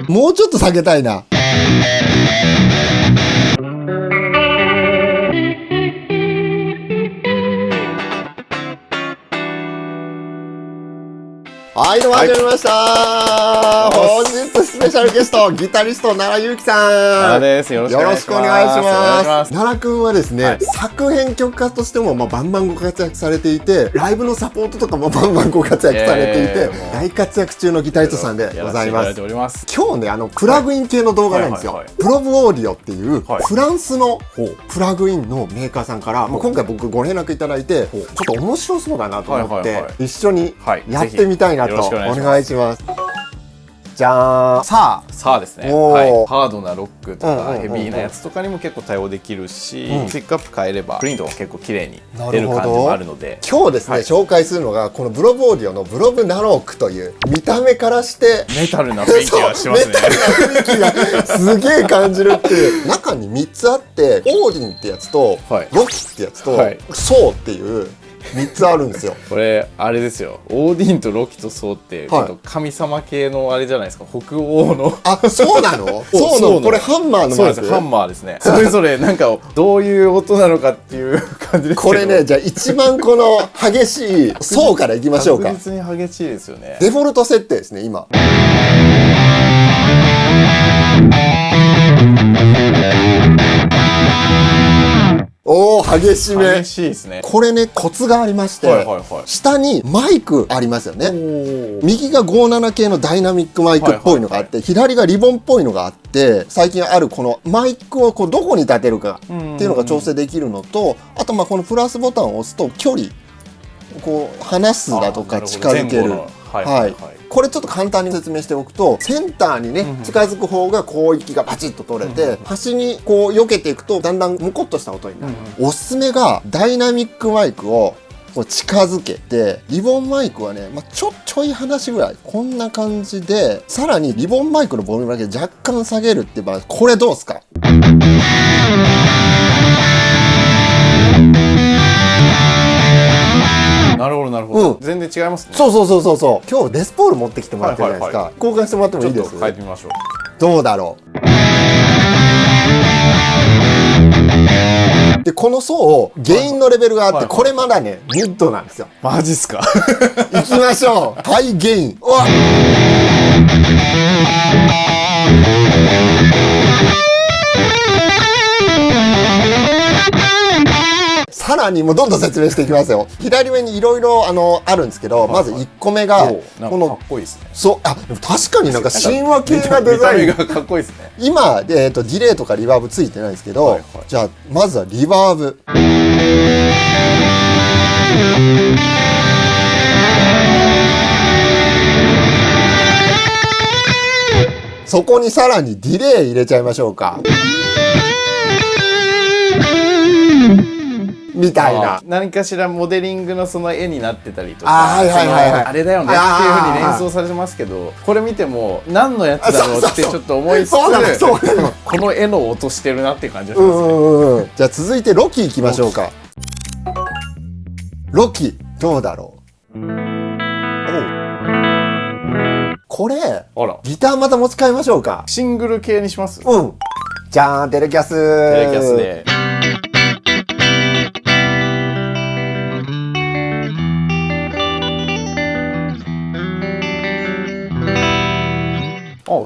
もうちょっと下げたいな。はい、どうも始まりました。本日スペシャルゲスト、ギタリスト、奈良ゆうきさん。奈良です。よろしくお願いします。奈良くんはですね、作編曲家としてもバンバンご活躍されていて、ライブのサポートとかもバンバンご活躍されていて、大活躍中のギタリストさんでございます。今日ね、プラグイン系の動画なんですよ。プロブオーディオっていうフランスのプラグインのメーカーさんから、今回僕ご連絡いただいて、ちょっと面白そうだなと思って、一緒にやってみたいなとお願いします。じゃあさあですね、ハードなロックとかヘビーなやつとかにも結構対応できるし、ピックアップ変えればプリントも結構綺麗に出る感じもあるので、今日ですね、紹介するのがこのブロブオーディオのブロブナロークという、見た目からしてメタルな雰囲気がしますね。メタルな雰囲気がすげえ感じるっていう。中に3つあって、オーディンってやつとロキってやつとソーっていう3つあるんですよ。これあれですよ、オーディンとロキとソーってちょっと神様系のあれじゃないですか、北欧の。あ、そうなの？そうなの？これハンマーのマーク？そうです、ハンマーですね。それぞれなんかどういう音なのかっていう感じですけど、これね、じゃあ一番この激しいソーからいきましょうか。確実に激しいですよね。デフォルト設定ですね、今。おー、激しめ。激しいですね。これね、コツがありまして、下にマイクありますよね。右が57系のダイナミックマイクっぽいのがあって、左がリボンっぽいのがあって、最近あるこのマイクをこうどこに立てるかっていうのが調整できるのと、あとこのプラスボタンを押すと距離、こう離すだとか近づける。これちょっと簡単に説明しておくと、センターにね、近づく方が広域がバチッと取れて、端にこう避けていくとだんだんムコッとした音になる。おすすめがダイナミックマイクを近づけて、リボンマイクはね、ちょい離しぐらい、こんな感じで、さらにリボンマイクのボリュームだけ若干下げるって場合、これどうですか？なるほどなるほど、全然違いますね。そう。今日デスポール持ってきてもらってるじゃないですか。交換してもらってもいいです？ちょっと変えてみましょう。どうだろう。でこの層原因のレベルがあって、これまだねミッドなんですよ。マジっすか？いきましょう。ハイゲイン。うわっ、さらにもうどんどん説明していきますよ。左上にいろいろあるんですけど、まず1個目がこの、かっこいいですね。そう、あ、でも確かになんか神話系なデザイン。見た目がかっこいいですね。今ディレイとかリバーブついてないんですけど、じゃあまずはリバーブ。そこにさらにディレイ入れちゃいましょうか。みたいな、何かしらモデリングのその絵になってたりとか、あれだよねっていうふうに連想されてますけど、これ見ても何のやつだろうってちょっと思いつつ、この絵の音してるなっていう感じがしますね。じゃあ続いてロキいきましょうか。ロキどうだろう。これギターまた持ち替えましょうか。シングル系にします？じゃーん、テレキャスで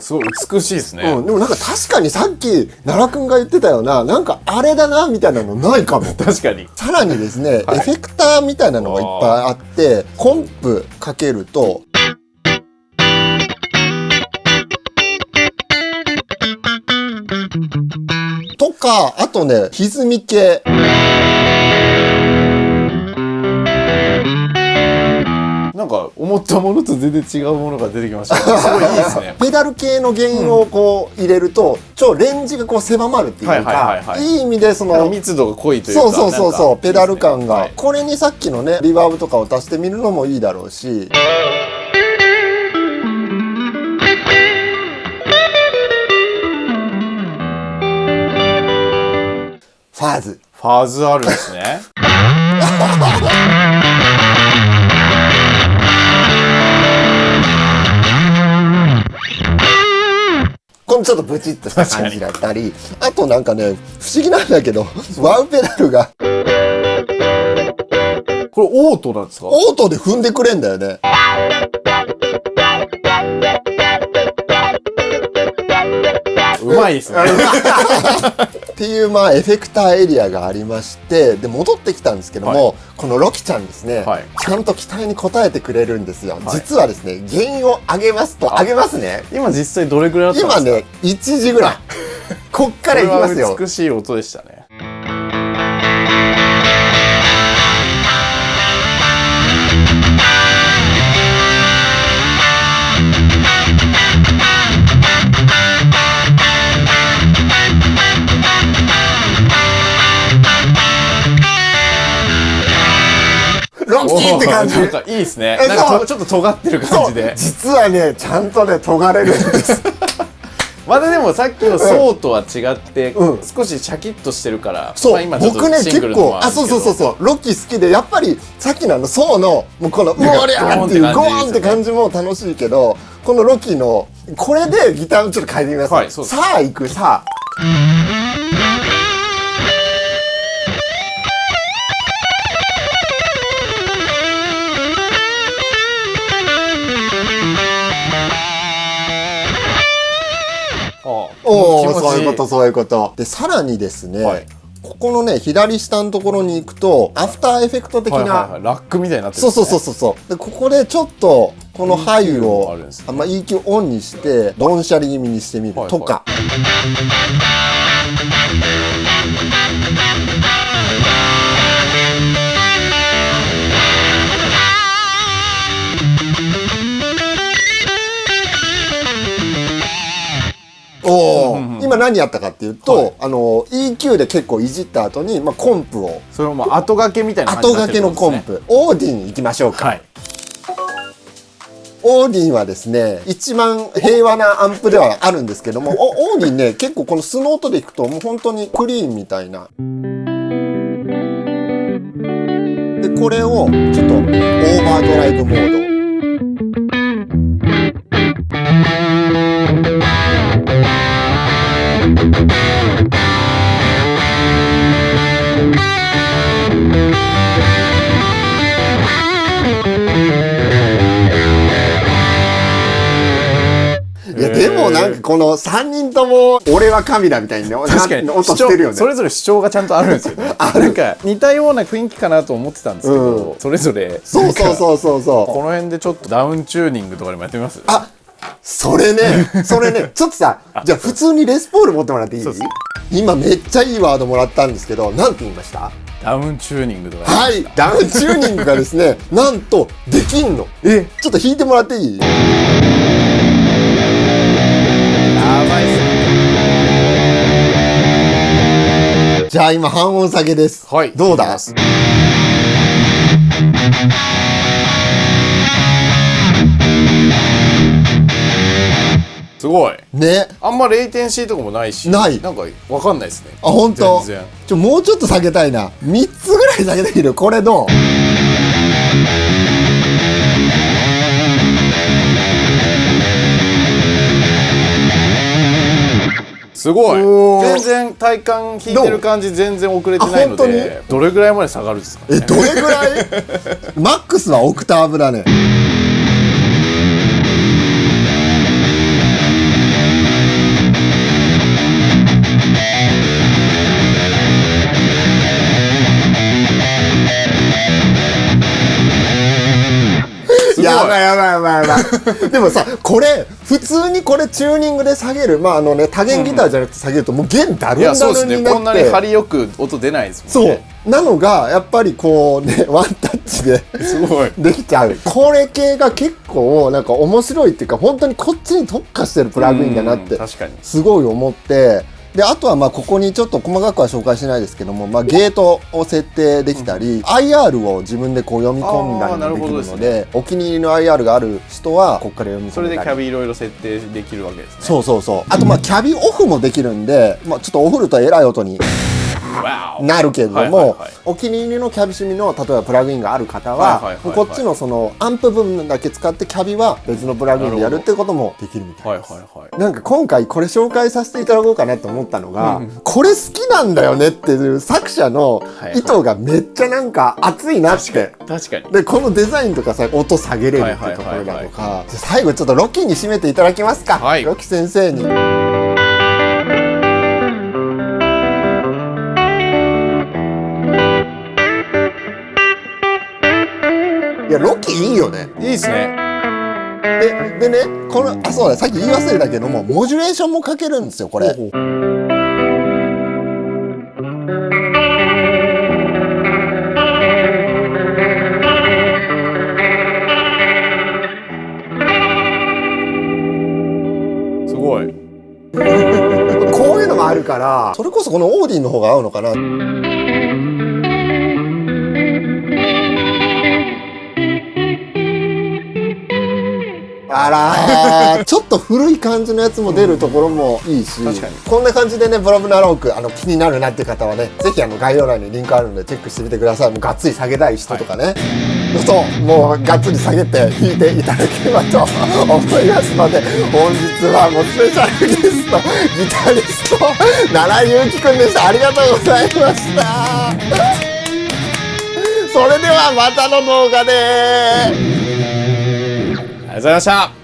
すごい美しいですね。でもなんか確かにさっき奈良くんが言ってたような、なんかあれだなみたいなのないかも。確かに。さらにですね、エフェクターみたいなのがいっぱいあって、コンプかけるととか、あとね、歪み系。なんか思ったものと全然違うものが出てきました。すごいいいですね。ペダル系の原因をこう入れると、レンジがこう狭まるっていうか、いい意味でその密度が濃いというか、そうペダル感が、これにさっきのねリバーブとかを足してみるのもいいだろうし。ファーズあるんですね。のちょっとブチッとした感じだったり、あとなんかね不思議なんだけどワウペダルがこれオートなんですか？オートで踏んでくれんだよね。うまいですね。っていうまあエフェクターエリアがありまして、で戻ってきたんですけども、このロキちゃんですね、ちゃんと期待に応えてくれるんですよ。実はですね、原因を上げますと上げますね。今実際どれぐらいだったんですか？今ね1時ぐらい。こっからいきますよ。美しい音でしたね。ロッキーって感じ。なんかいいですね。なんかちょっと尖ってる感じで。実はね、ちゃんとね、尖れるんです。まだでもさっきのソーとは違って、少しシャキッとしてるから、そう、僕ね、結構、そう、ロッキー好きで、やっぱりさっきのソーの、もうこの、うわりゃーっていう、ゴーンって感じも楽しいけど、このロッキーの、これでギターをちょっと変えてみます。さあ、行く、さあ。そういうことそういうこと。でさらにですね、ここのね左下のところに行くとアフターエフェクト的なラックみたいになってるんですね。そうでここでちょっとこのハイをEQ オンにしてドンシャリ気味にしてみるとか。今何やったかっていうと、EQ で結構いじった後に、コンプをそれを後掛けみたいな感じになってるんですね。後掛けのコンプオーディン行きましょうか。オーディンはですね一番平和なアンプではあるんですけども、オーディンね結構この素の音でいくともう本当にクリーンみたいな。でこれをちょっとオーバードライブモード。いやでもなんかこの3人とも俺は神だみたいにね確かに音してるよね。それぞれ主張がちゃんとあるんですよね。なんか似たような雰囲気かなと思ってたんですけど、それぞれそうこの辺でちょっとダウンチューニングとかでもやってみます？それねちょっとさじゃあ普通にレスポール持ってもらっていい？今めっちゃいいワードもらったんですけど、なんて言いました？ダウンチューニングとか。はい、ダウンチューニングがですねなんとできんの。ちょっと弾いてもらっていい？やばいっす。じゃあ今半音下げです。はい、どうだ？すごいね。あんまレイテンシーとかもないし、なんかわかんないですね。本当？もうちょっと下げたいな。3つぐらい下げてみる。これどう？すごい。全然体感弾いてる感じ全然遅れてないので、どれぐらいまで下がるんですかね？どれぐらい？マックスはオクターブだね。やばいでもさこれ普通にこれチューニングで下げる多弦ギターじゃなくて下げるともう弦ダルンダルンになって、そうですね、こんなに張りよく音出ないですもんね。そうなのがやっぱりこうねワンタッチですごいできちゃう。これ系が結構なんか面白いっていうか本当にこっちに特化してるプラグインだなってすごい思って。であとはここにちょっと細かくは紹介しないですけども、ゲートを設定できたり、IR を自分でこう読み込んだりもできるので、お気に入りの IR がある人はここから読み込んだり、それでキャビいろいろ設定できるわけですね。そうあとキャビオフもできるんで、ちょっとおフルとえらい音になるけれども、お気に入りのキャビシミの例えばプラグインがある方はこっちのそのアンプ部分だけ使ってキャビは別のプラグインでやるってこともできるみたいです。なんか今回これ紹介させていただこうかなと思ったのが、これ好きなんだよねっていう作者の意図がめっちゃなんか熱いなって。確かに。でこのデザインとかさ、音下げれるっていうところだとか、最後ちょっとロキに締めていただけますか。ロキ先生に。いやロキいいよね。いいですね。でね、このそうだ、さっき言い忘れたけども、モジュレーションもかけるんですよこれ。すごい。こういうのもあるから、それこそこのオーディンの方が合うのかな。あらーちょっと古い感じのやつも出るところもいいし、こんな感じでね、ブラブナローク気になるなっていう方はね、ぜひ概要欄にリンクあるのでチェックしてみてください。もうがっつり下げたい人とかね、そうもうがっつり下げて弾いていただければと思いますので、本日はもうスペシャルゲストギタリスト奈良ゆうきくんでした。ありがとうございました。それではまたの動画で。ありがとうございました。